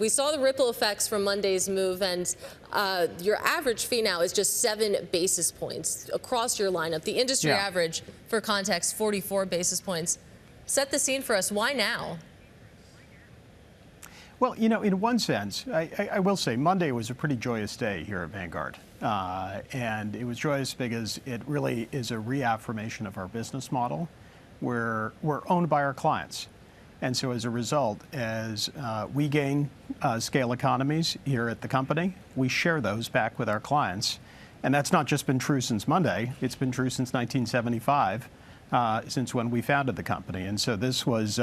We saw the ripple effects from Monday's move, and your average fee now is just 7 basis points across your lineup. The industry average, for context, 44 basis points. Set the scene for us. Why now? Well, you know, in one sense, I will say Monday was a pretty joyous day here at Vanguard. And it was joyous because it really is a reaffirmation of our business model. We're owned by our clients. And so as a result, as we gain scale economies here at the company, we share those back with our clients. And that's not just been true since Monday. It's been true since 1975, since when we founded the company. And so this was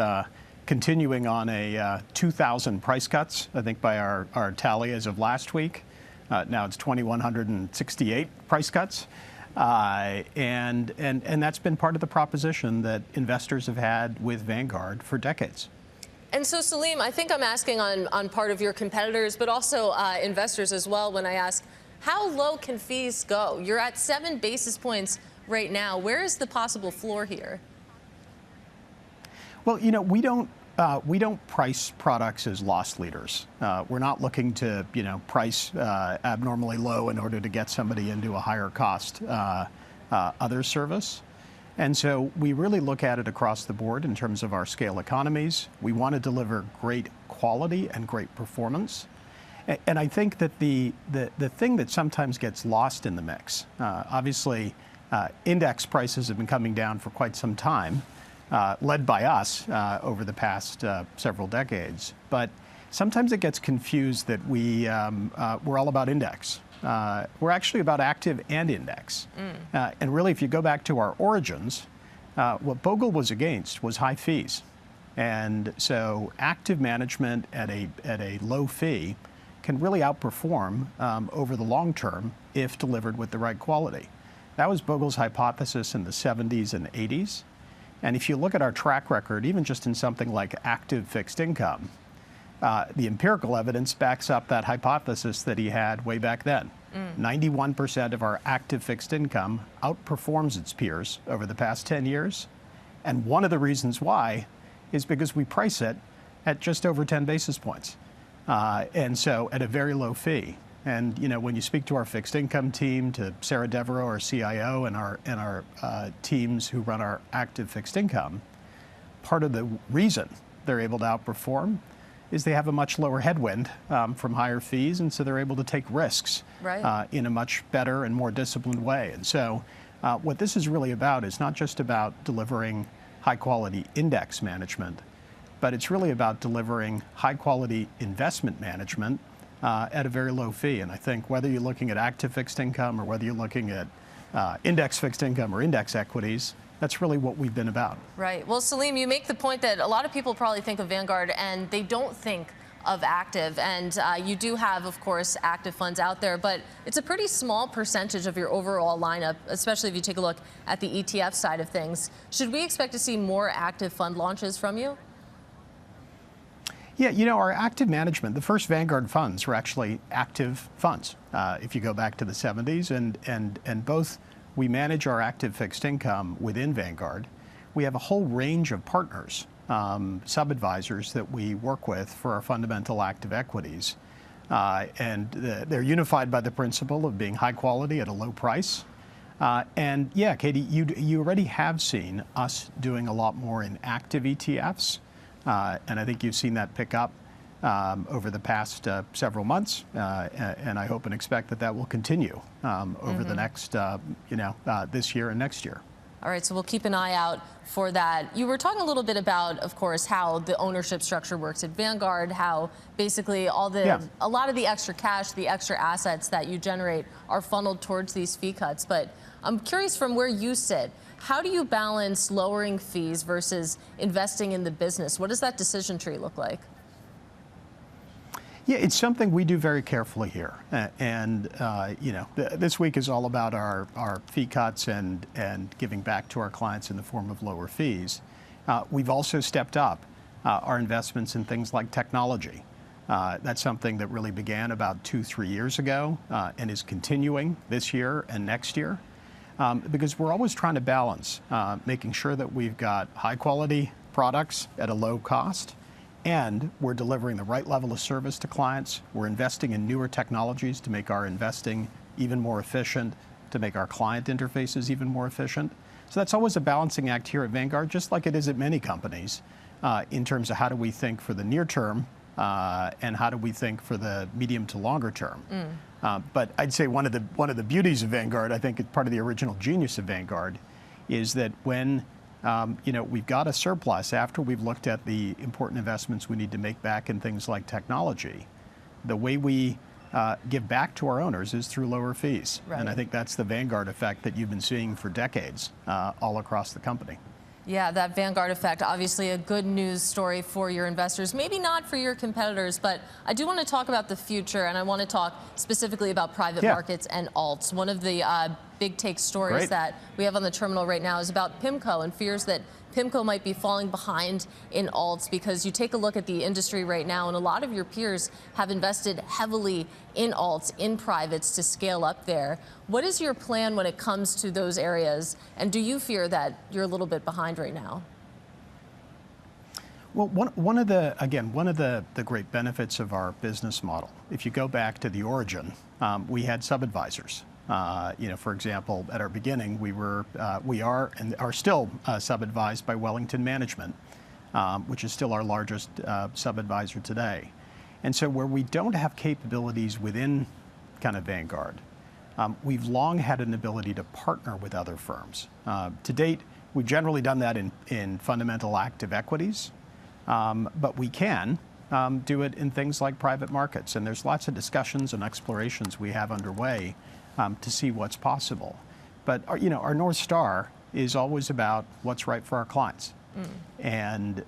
continuing on a 2,000 price cuts, I think, by our tally as of last week. Now it's 2,168 price cuts. And that's been part of the proposition that investors have had with Vanguard for decades. And so, Salim, I think I'm asking on part of your competitors, but also investors as well, when I ask, how low can fees go? You're at 7 basis points right now. Where is the possible floor here? Well, you know, we don't price products as loss leaders. We're not looking to, you know, price abnormally low in order to get somebody into a higher cost other service. And so we really look at it across the board in terms of our scale economies. We want to deliver great quality and great performance. And I think that the thing that sometimes gets lost in the mix, obviously, index prices have been coming down for quite some time. Led by us over the past several decades. But sometimes it gets confused that we're all about index. We're actually about active and index. And really, if you go back to our origins, what Bogle was against was high fees. And so active management at a low fee can really outperform over the long term if delivered with the right quality. That was Bogle's hypothesis in the 70s and 80s. And if you look at our track record, even just in something like active fixed income, the empirical evidence backs up that hypothesis that he had way back then. 91% of our active fixed income outperforms its peers over the past 10 years. And one of the reasons why is because we price it at just over 10 basis points. And so at a very low fee. And, you know, when you speak to our fixed income team, to Sarah Devereaux, our CIO, and our teams who run our active fixed income, part of the reason they're able to outperform is they have a much lower headwind from higher fees, and so they're able to take risks in a much better and more disciplined way. And so what this is really about is not just about delivering high-quality index management, but it's really about delivering high-quality investment management at a very low fee. And I think whether you're looking at active fixed income or whether you're looking at index fixed income or index equities, that's really what we've been about. Right. Well, Salim, you make the point that a lot of people probably think of Vanguard and they don't think of active. And you do have, of course, active funds out there, but it's a pretty small percentage of your overall lineup, especially if you take a look at the ETF side of things. Should we expect to see more active fund launches from you? Yeah, you know, our active management, the first Vanguard funds were actually active funds, if you go back to the 70s. And both we manage our active fixed income within Vanguard. We have a whole range of partners, sub-advisors that we work with for our fundamental active equities. And they're unified by the principle of being high quality at a low price. And yeah, Katie, you already have seen us doing a lot more in active ETFs. And I think you've seen that pick up over the past several months, and I hope and expect that that will continue over the next, this year and next year. All right, so we'll keep an eye out for that. You were talking a little bit about, of course, how the ownership structure works at Vanguard, how basically a lot of the extra cash, the extra assets that you generate are funneled towards these fee cuts. But I'm curious, from where you sit, how do you balance lowering fees versus investing in the business? What does that decision tree look like? Yeah, it's something we do very carefully here. This week is all about our fee cuts and giving back to our clients in the form of lower fees. We've also stepped up our investments in things like technology. That's something that really began about 2-3 years ago and is continuing this year and next year. Because we're always trying to balance making sure that we've got high quality products at a low cost And we're delivering the right level of service to clients. We're investing in newer technologies to make our investing even more efficient, to make our client interfaces even more efficient. So that's always a balancing act here at Vanguard, just like it is at many companies, in terms of how do we think for the near term and how do we think for the medium to longer term. But I'd say one of the beauties of Vanguard, I think it's part of the original genius of Vanguard, is that when we've got a surplus after we've looked at the important investments we need to make back in things like technology, the way we give back to our owners is through lower fees. Right. And I think that's the Vanguard effect that you've been seeing for decades all across the company. Yeah, that Vanguard effect, obviously a good news story for your investors, maybe not for your competitors, but I do want to talk about the future, and I want to talk specifically about private markets and alts. One of the big take stories that we have on the terminal right now is about PIMCO and fears that PIMCO might be falling behind in alts, because you take a look at the industry right now and a lot of your peers have invested heavily in alts, in privates to scale up there. What is your plan when it comes to those areas, and do you fear that you're a little bit behind right now? Well, one of the great benefits of our business model, if you go back to the origin, we had sub-advisors. For example, at our beginning, we are and are still sub-advised by Wellington Management, which is still our largest sub-advisor today. And so where we don't have capabilities within kind of Vanguard, we've long had an ability to partner with other firms. To date, we've generally done that in fundamental active equities, but we can do it in things like private markets. And there's lots of discussions and explorations we have underway to see what's possible. But our North Star is always about what's right for our clients. And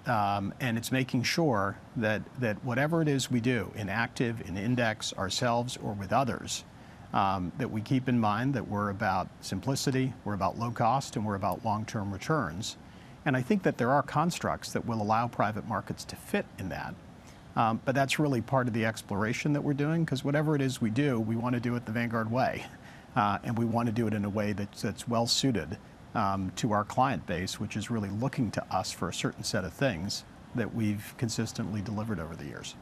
it's making sure that whatever it is we do in active, in index, ourselves, or with others, that we keep in mind that we're about simplicity, we're about low cost, and we're about long-term returns. And I think that there are constructs that will allow private markets to fit in that. But that's really part of the exploration that we're doing, because whatever it is we do, we want to do it the Vanguard way. And we want to do it in a way that's well suited to our client base, which is really looking to us for a certain set of things that we've consistently delivered over the years.